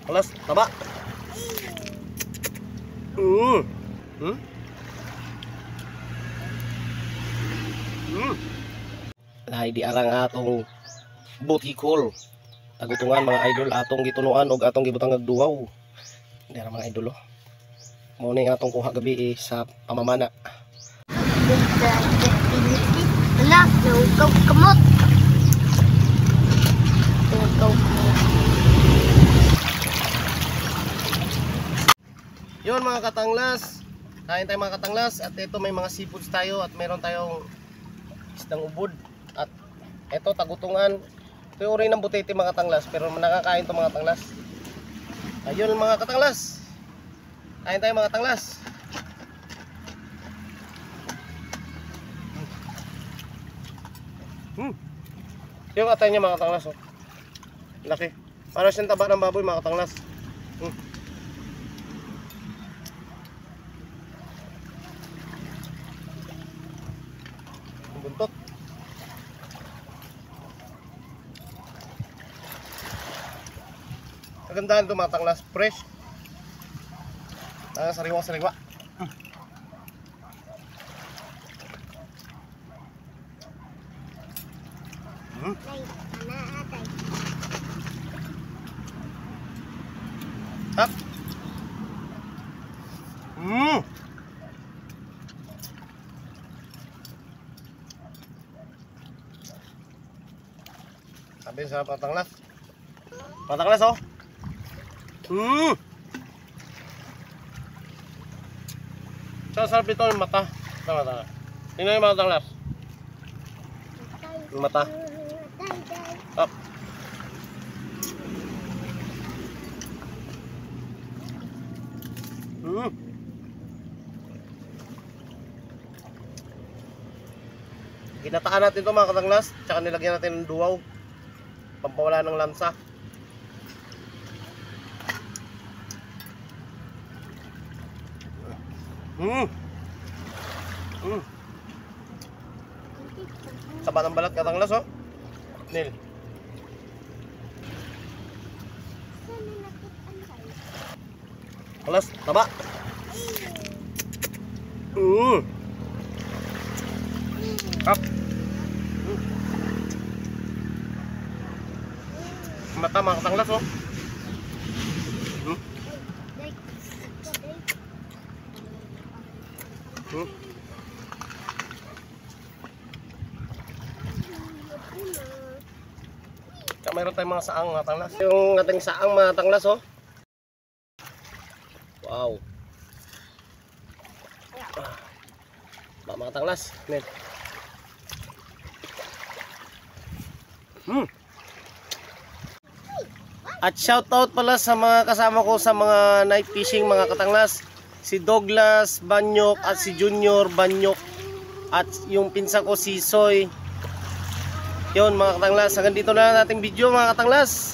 Alas, taba. Hmm. Lahi di arang atong butikol. Tagutungan mga idol atong gitunuan og atong gibutang agduwaw. Dira mga idol oh. Mao ni atong kuha gabi sa pamamana. Anak, naugaw kamot. Naugaw kamot. Yun mga katanglas, kain tayo mga katanglas. At ito may mga seafoods tayo. At meron tayong isdang ubod. At ito tagutungan. Ito yung uri ng butete mga katanglas. Pero nakakain to mga katanglas. Ayun mga katanglas, kain tayo mga katanglas. Yung atay niya mga katanglas oh. Laki. Para siyang taba ng baboy mga katanglas. Buntot. Kagandahan ito mga katanglas. Fresh. Sariwa-sariwa. Tap. Sabi sa patanglas. Patanglas oh. Sarap ito yung mata. Tama. Tingnan yung mga tanglas. Yung mata. Tap. Ginataan natin ito mga katanglas. Tsaka nilagyan natin ng duwaw. Pampawala ng lansa. Saba ng balat katanglas oh. Nil. Alas, taba. Up. Mata mga katanglas oh. Mayroon tayong mga saang mga tanglas. Yung ating saang mga tanglas oh. Wow. Mga tanglas. At shoutout pala sa mga kasama ko sa mga night fishing mga katanglas. Si Douglas Banyok at si Junior Banyok. At yung pinsa ko si Soy. Yun mga katanglas, hanggang dito na lang ating video mga katanglas.